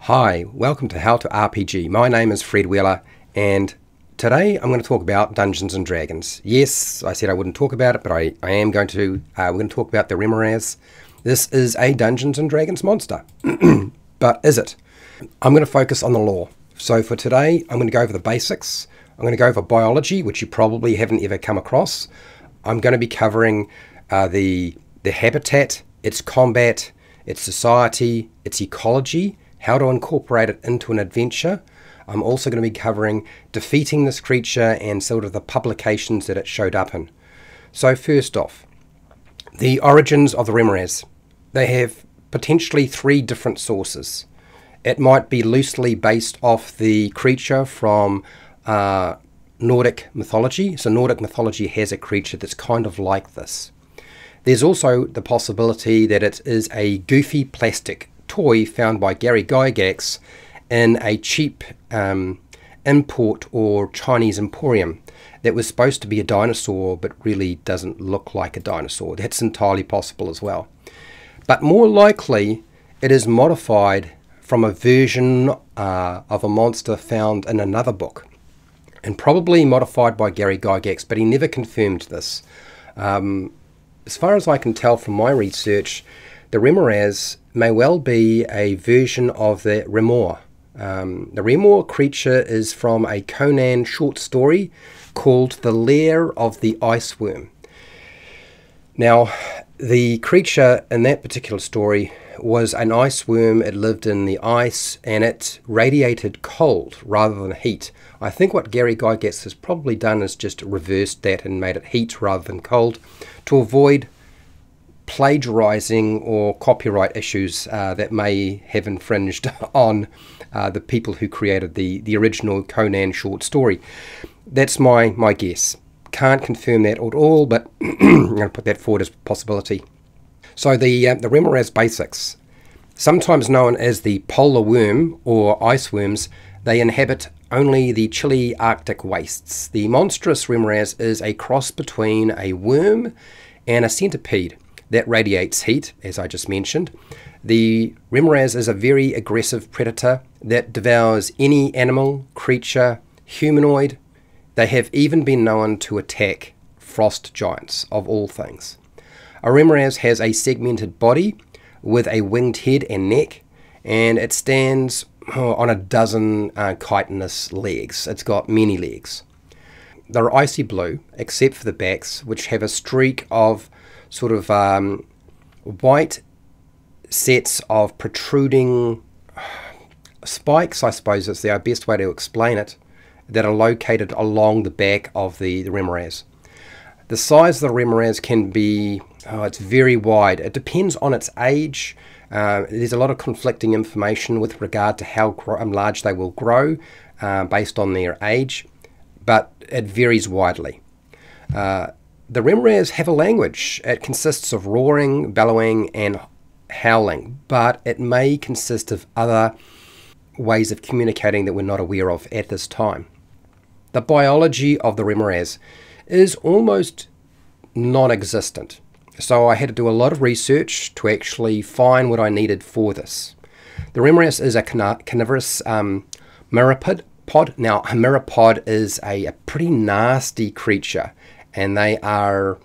Hi, welcome to How to RPG. My name is Fred Wheeler, and today I'm going to talk about Dungeons and Dragons. Yes, I said I wouldn't talk about it, but I am going to. We're going to talk about the Remorhaz. This is a Dungeons and Dragons monster. But is it? I'm going to focus on the lore. So for today, I'm going to go over the basics. I'm going to go over biology, which you probably haven't ever come across. I'm going to be covering the habitat, its combat, its society, its ecology, how to incorporate it into an adventure. I'm also going to be covering defeating this creature and sort of the publications that it showed up in. So first off, the origins of the Remorhaz. They have potentially three different sources. It might be loosely based off the creature from Nordic mythology. So Nordic mythology has a creature that's kind of like this. There's also the possibility that it is a goofy plastic toy found by Gary Gygax in a cheap import or Chinese emporium that was supposed to be a dinosaur but really doesn't look like a dinosaur. That's entirely possible as well. But more likely it is modified from a version of a monster found in another book, and probably modified by Gary Gygax, but he never confirmed this. As far as I can tell from my research, the Remorhaz may well be a version of the Remorhaz. The Remorhaz creature is from a Conan short story called The Lair of the Iceworm. Now, the creature in that particular story was an iceworm. It lived in the ice and it radiated cold rather than heat. I think what Gary Gygax has probably done is just reversed that and made it heat rather than cold to avoid plagiarizing or copyright issues that may have infringed on the people who created the original Conan short story. That's my guess. Can't confirm that at all, but I'm going to put that forward as a possibility. So the Remorhaz basics, sometimes known as the polar worm or ice worms, they inhabit only the chilly Arctic wastes. The monstrous Remorhaz is a cross between a worm and a centipede that radiates heat, as I just mentioned. The Remorhaz is a very aggressive predator that devours any animal, creature, humanoid. They have even been known to attack frost giants, of all things. A Remorhaz has a segmented body with a winged head and neck, and it stands on a dozen chitinous legs. It's got many legs. They're icy blue, except for the backs, which have a streak of sort of white sets of protruding spikes, I suppose is the best way to explain it, that are located along the back of the Remorhaz. The size of the Remorhaz can be, it's very wide. It depends on its age. There's a lot of conflicting information with regard to how large they will grow based on their age, but it varies widely. The Remorhaz have a language. It consists of roaring, bellowing, and howling, but it may consist of other ways of communicating that we're not aware of at this time. The biology of the Remorhaz is almost non-existent, so I had to do a lot of research to actually find what I needed for this. The Remorhaz is a carnivorous myriapod. Now, a myriapod is a pretty nasty creature, and they are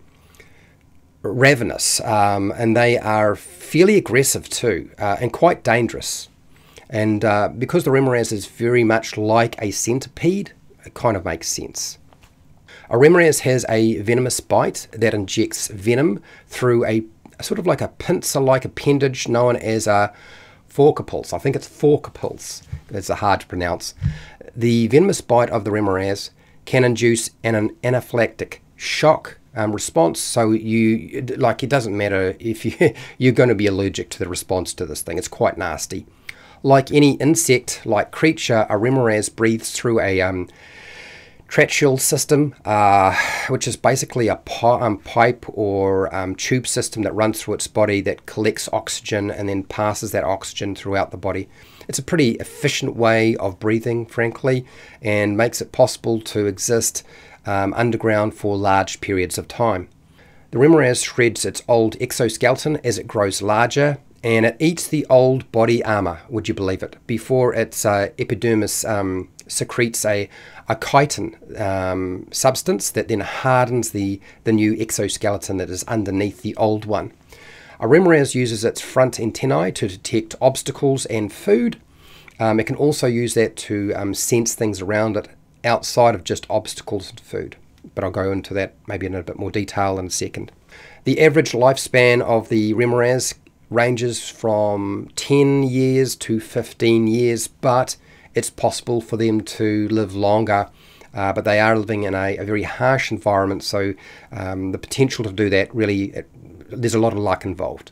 ravenous, and they are fairly aggressive too, and quite dangerous. And because the Remorhaz is very much like a centipede, it kind of makes sense. A Remorhaz has a venomous bite that injects venom through a sort of like a pincer-like appendage known as a forcipulse. I think it's forcipulse. It's hard to pronounce. The venomous bite of the Remorhaz can induce an anaphylactic shock response, so it doesn't matter if you're going to be allergic to the response to this thing. It's quite nasty. Like any insect-like creature, a Remorhaz breathes through a tracheal system, which is basically a pipe or tube system that runs through its body that collects oxygen and then passes that oxygen throughout the body. It's a pretty efficient way of breathing, frankly, and makes it possible to exist underground for large periods of time. The Remorhaz shreds its old exoskeleton as it grows larger and it eats the old body armor, would you believe it, before its epidermis secretes a chitin substance that then hardens the new exoskeleton that is underneath the old one. A Remorhaz uses its front antennae to detect obstacles and food. It can also use that to sense things around it outside of just obstacles and food. But I'll go into that maybe in a bit more detail in a second. The average lifespan of the Remorhaz ranges from 10 years to 15 years, but it's possible for them to live longer. But they are living in a very harsh environment, so the potential to do that really, there's a lot of luck involved.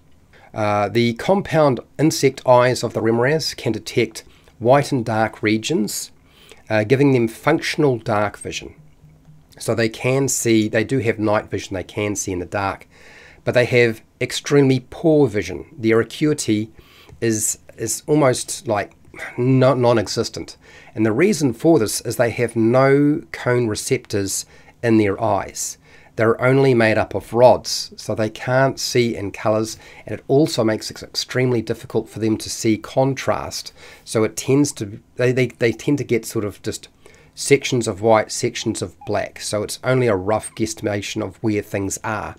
The compound insect eyes of the Remorhaz can detect white and dark regions, giving them functional dark vision. So they can see, they do have night vision, they can see in the dark, but they have extremely poor vision. Their acuity is almost like non-existent. And the reason for this is they have no cone receptors in their eyes. They're only made up of rods, so they can't see in colours, and it also makes it extremely difficult for them to see contrast. So it tends to, they tend to get sort of just sections of white, sections of black, so it's only a rough guesstimation of where things are.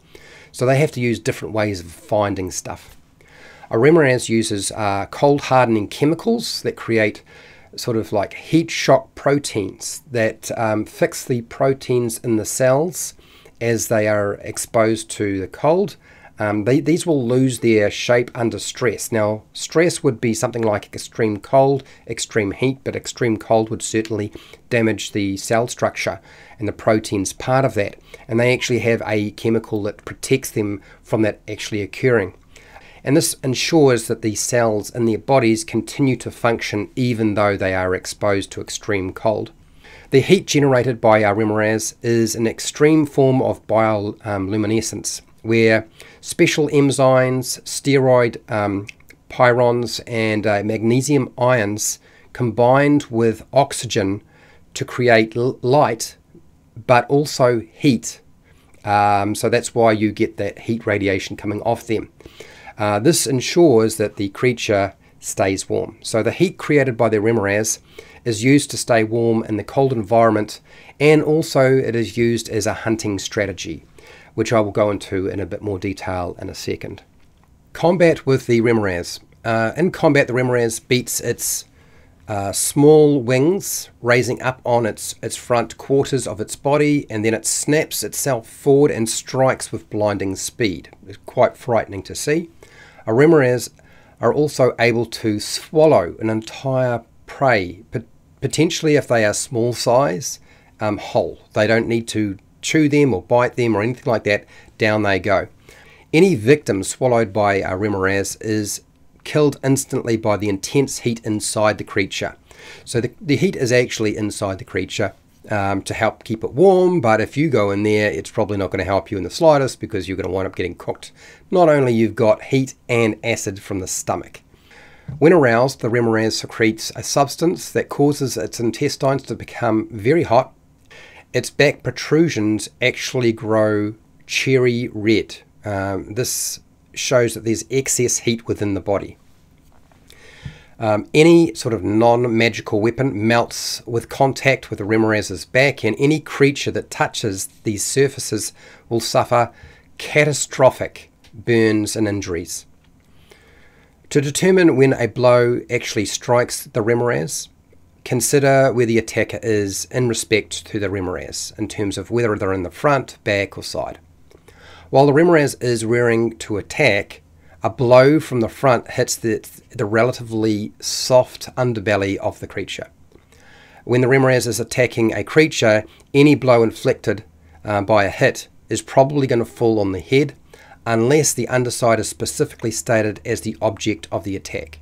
So they have to use different ways of finding stuff. A Remorhaz uses cold hardening chemicals that create sort of like heat shock proteins that fix the proteins in the cells as they are exposed to the cold. These will lose their shape under stress. Now, stress would be something like extreme cold, extreme heat, but extreme cold would certainly damage the cell structure, and the protein's part of that. And they actually have a chemical that protects them from that actually occurring. And this ensures that the cells in their bodies continue to function even though they are exposed to extreme cold. The heat generated by our Remorhaz is an extreme form of bioluminescence, where special enzymes, steroid pyrons, and magnesium ions combined with oxygen to create light, but also heat. So that's why you get that heat radiation coming off them. This ensures that the creature stays warm. So the heat created by the Remorhaz is used to stay warm in the cold environment, and also it is used as a hunting strategy, which I will go into in a bit more detail in a second. Combat with the Remorhaz. In combat, the Remorhaz beats its small wings, raising up on its front quarters of its body, and then it snaps itself forward and strikes with blinding speed. It's quite frightening to see. A Remorhaz are also able to swallow an entire prey, potentially if they are small size, whole. They don't need to chew them or bite them or anything like that. Down they go. Any victim swallowed by a Remorhaz is killed instantly by the intense heat inside the creature. So the heat is actually inside the creature to help keep it warm, but if you go in there, it's probably not going to help you in the slightest, because you're going to wind up getting cooked. Not only you've got heat and acid from the stomach. When aroused, the Remorhaz secretes a substance that causes its intestines to become very hot. Its back protrusions actually grow cherry red. This shows that there's excess heat within the body. Any sort of non-magical weapon melts with contact with the Remorhaz's back, and any creature that touches these surfaces will suffer catastrophic burns and injuries. To determine when a blow actually strikes the Remorhaz, consider where the attacker is in respect to the Remorhaz, in terms of whether they're in the front, back or side. While the Remorhaz is rearing to attack, a blow from the front hits the relatively soft underbelly of the creature. When the Remorhaz is attacking a creature, any blow inflicted by a hit is probably going to fall on the head, unless the underside is specifically stated as the object of the attack.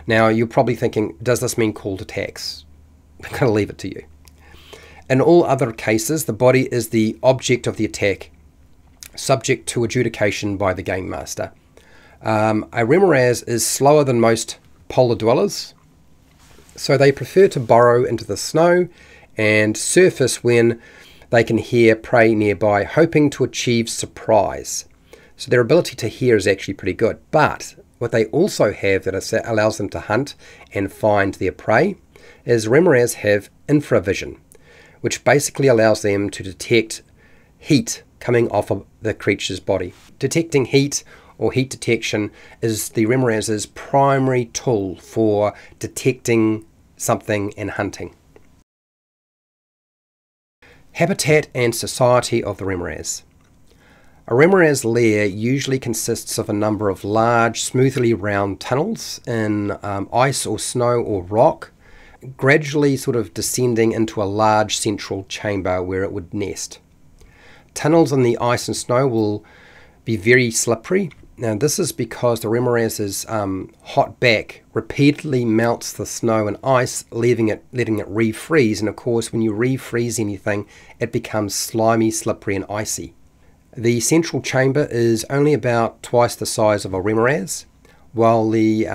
Now, you're probably thinking, does this mean called attacks? I'm going to leave it to you. In all other cases, the body is the object of the attack, subject to adjudication by the game master. A Remorhaz is slower than most polar dwellers, so they prefer to burrow into the snow and surface when they can hear prey nearby, hoping to achieve surprise. So their ability to hear is actually pretty good. But What they also have that allows them to hunt and find their prey is Remorhaz have infravision, which basically allows them to detect heat coming off of the creature's body. Detecting heat or heat detection is the Remorhaz's primary tool for detecting something and hunting. Habitat and society of the Remorhaz. A Remorhaz lair usually consists of a number of large, smoothly round tunnels in ice or snow or rock, gradually sort of descending into a large central chamber where it would nest. Tunnels in the ice and snow will be very slippery. Now this is because the Remorhaz's hot back repeatedly melts the snow and ice, letting it refreeze, and of course when you refreeze anything it becomes slimy, slippery and icy. The central chamber is only about twice the size of a Remorhaz, while the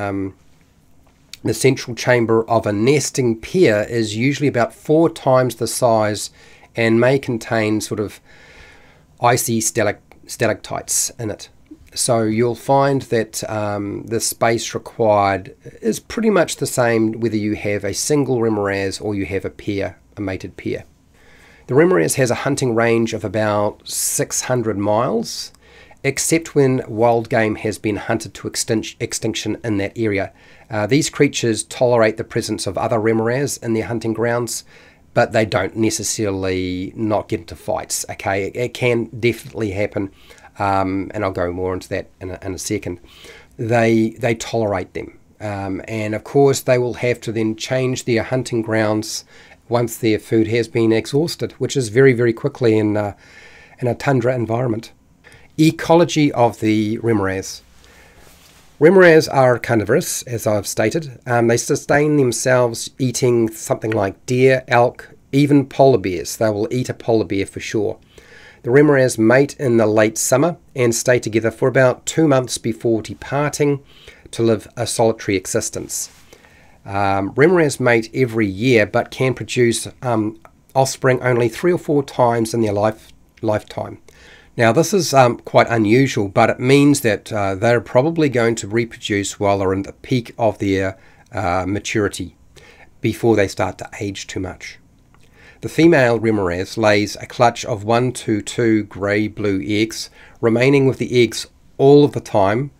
central chamber of a nesting pair is usually about 4 times the size and may contain sort of icy stalactites in it. So you'll find that the space required is pretty much the same whether you have a single Remorhaz or you have a mated pair. The Remorhaz has a hunting range of about 600 miles, except when wild game has been hunted to extinction in that area. These creatures tolerate the presence of other Remorhaz in their hunting grounds, but they don't necessarily not get into fights. Okay, it can definitely happen, and I'll go more into that in a second. They tolerate them, and of course they will have to then change their hunting grounds once their food has been exhausted, which is very, very quickly in a tundra environment. Ecology of the Remorhaz. Remorhaz are carnivorous, as I've stated. They sustain themselves eating something like deer, elk, even polar bears. They will eat a polar bear for sure. The Remorhaz mate in the late summer and stay together for about 2 months before departing to live a solitary existence. Remorhaz mate every year but can produce offspring only 3 or 4 times in their lifetime. Now this is quite unusual, but it means that they're probably going to reproduce while they're in the peak of their maturity before they start to age too much. The female Remorhaz lays a clutch of 1 to 2 grey-blue eggs, remaining with the eggs all of the time,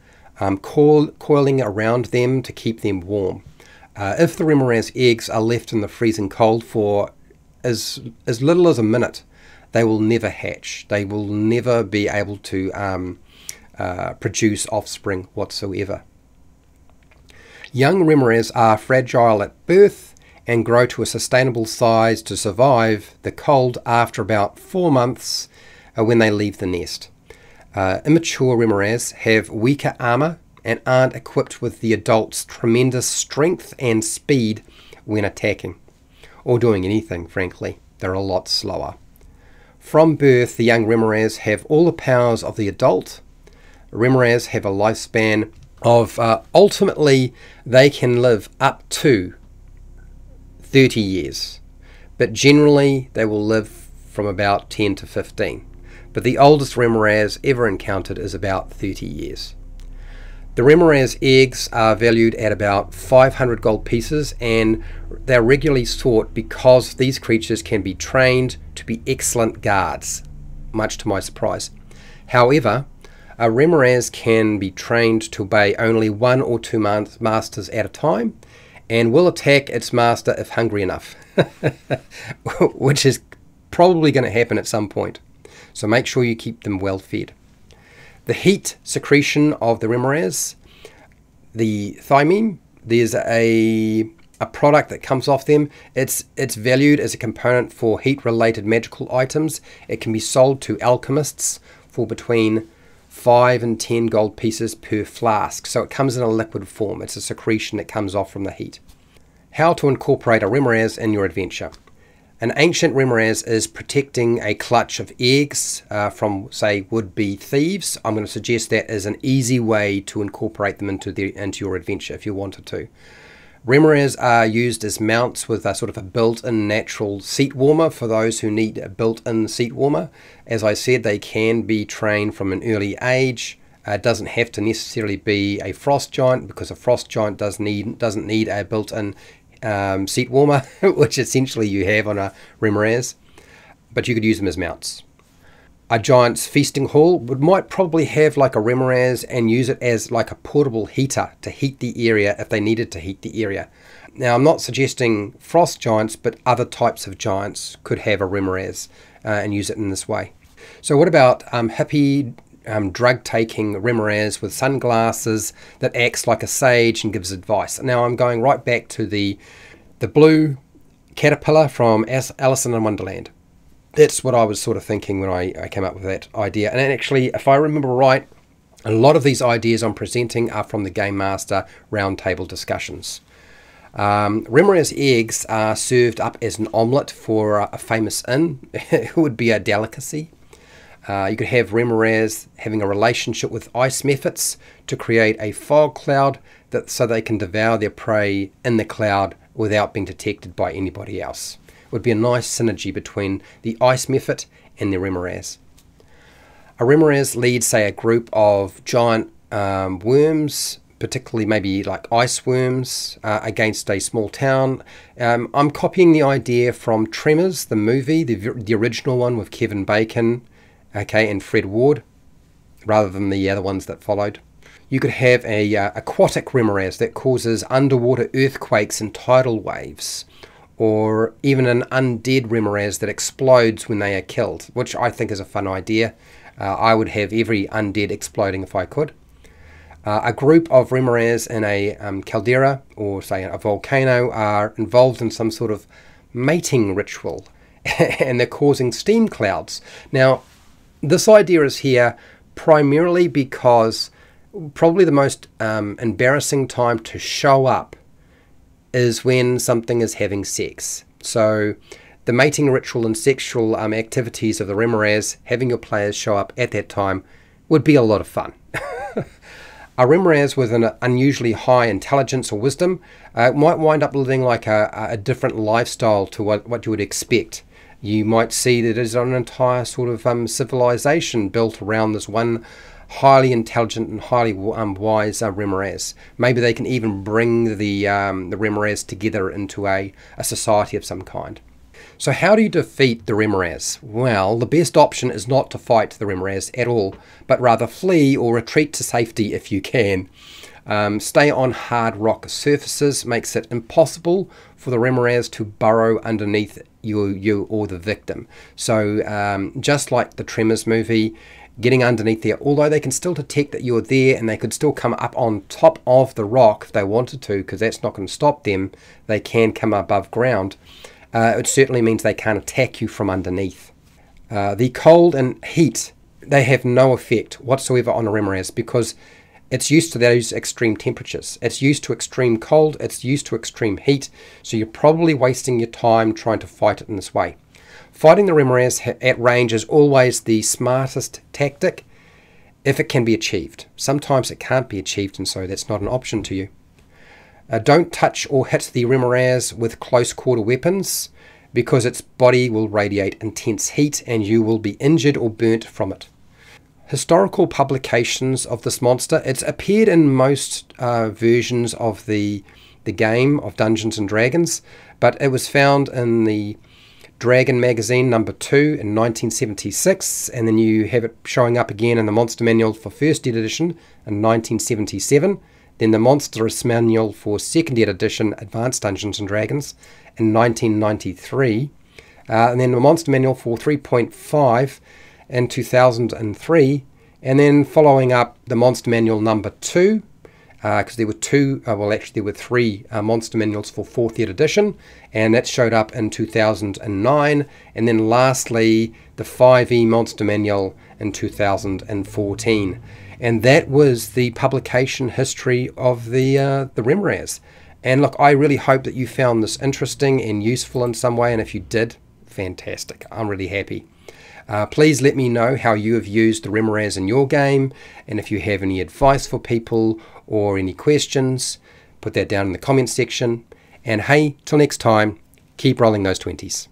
coiling around them to keep them warm. If the Remorhaz eggs are left in the freezing cold for as little as a minute, they will never hatch. They will never be able to produce offspring whatsoever. Young Remorhaz are fragile at birth and grow to a sustainable size to survive the cold after about 4 months when they leave the nest. Immature Remorhaz have weaker armour and aren't equipped with the adult's tremendous strength and speed when attacking, or doing anything, frankly. They're a lot slower. From birth, the young Remorhaz have all the powers of the adult. Remorhaz have a lifespan of, ultimately, they can live up to 30 years. But generally, they will live from about 10 to 15. But the oldest Remorhaz ever encountered is about 30 years. The Remorhaz eggs are valued at about 500 gold pieces, and they're regularly sought because these creatures can be trained to be excellent guards, much to my surprise. However, a Remorhaz can be trained to obey only 1 or 2 masters at a time, and will attack its master if hungry enough, which is probably going to happen at some point. So make sure you keep them well fed. The heat secretion of the Remorhaz, the thymine, there's a product that comes off them. It's valued as a component for heat-related magical items. It can be sold to alchemists for between 5 and 10 gold pieces per flask. So it comes in a liquid form. It's a secretion that comes off from the heat. How to incorporate a Remorhaz in your adventure. An ancient Remorhaz is protecting a clutch of eggs from, say, would-be thieves. I'm going to suggest that as an easy way to incorporate them into your adventure if you wanted to. Remorhaz are used as mounts with a sort of a built-in natural seat warmer for those who need a built-in seat warmer. As I said, they can be trained from an early age Doesn't have to necessarily be a frost giant, because a frost giant doesn't need a built-in seat warmer, which essentially you have on a Remorhaz, but you could use them as mounts. A giant's feasting hall might probably have like a Remorhaz and use it as like a portable heater to heat the area if they needed to heat the area. Now, I'm not suggesting frost giants, but other types of giants could have a Remorhaz and use it in this way. So what about hippie drug-taking Remorhaz with sunglasses that acts like a sage and gives advice? Now I'm going right back to the blue caterpillar from Alice in Wonderland. That's what I was sort of thinking when I came up with that idea. And actually, if I remember right, a lot of these ideas I'm presenting are from the Game Master roundtable discussions. Remorhaz eggs are served up as an omelette for a famous inn. It would be a delicacy. You could have Remorhaz having a relationship with ice mephits to create a fog cloud so they can devour their prey in the cloud without being detected by anybody else. It would be a nice synergy between the ice mephit and the Remorhaz. A Remorhaz leads, say, a group of giant worms, particularly maybe like ice worms, against a small town. I'm copying the idea from Tremors, the movie, the original one with Kevin Bacon, okay, and Fred Ward, rather than the other ones that followed. You could have a aquatic Remorhaz that causes underwater earthquakes and tidal waves, or even an undead Remorhaz that explodes when they are killed, which I think is a fun idea. I would have every undead exploding if I could. A group of Remorhaz in a caldera, or say a volcano, are involved in some sort of mating ritual, and they're causing steam clouds. Now, this idea is here primarily because probably the most embarrassing time to show up is when something is having sex. So the mating ritual and sexual activities of the Remorhaz, having your players show up at that time, would be a lot of fun. A Remorhaz with an unusually high intelligence or wisdom might wind up living like a different lifestyle to what you would expect. You might see that there's an entire sort of civilization built around this one highly intelligent and highly wise Remorhaz. Maybe they can even bring the Remorhaz together into a society of some kind. So how do you defeat the Remorhaz? Well, the best option is not to fight the Remorhaz at all, but rather flee or retreat to safety if you can. Stay on hard rock surfaces makes it impossible for the Remorhaz to burrow underneath you or the victim. So just like the Tremors movie, getting underneath there, although they can still detect that you're there and they could still come up on top of the rock if they wanted to, because that's not going to stop them, they can come above ground. It certainly means they can't attack you from underneath. The cold and heat, they have no effect whatsoever on a Remorhaz because it's used to those extreme temperatures. It's used to extreme cold, it's used to extreme heat, so you're probably wasting your time trying to fight it in this way. Fighting the Remorhaz at range is always the smartest tactic if it can be achieved. Sometimes it can't be achieved, and so that's not an option to you. Don't touch or hit the Remorhaz with close quarter weapons because its body will radiate intense heat and you will be injured or burnt from it. Historical publications of this monster, it's appeared in most versions of the game of Dungeons and Dragons, but it was found in the Dragon magazine number 2 in 1976, and then you have it showing up again in the Monster Manual for 1st edition in 1977, then the Monstrous Manual for 2nd edition Advanced Dungeons and Dragons in 1993, and then the Monster Manual for 3.5 in 2003, and then following up the Monster Manual number 2, because there were there were 3 Monster Manuals for 4th edition, and that showed up in 2009, and then lastly the 5e Monster Manual in 2014. And that was the publication history of the Remorhaz. And look, I really hope that you found this interesting and useful in some way, and if you did, fantastic. I'm really happy. Please let me know how you have used the Remorhaz in your game, and if you have any advice for people or any questions, put that down in the comments section. And hey, till next time, keep rolling those 20s.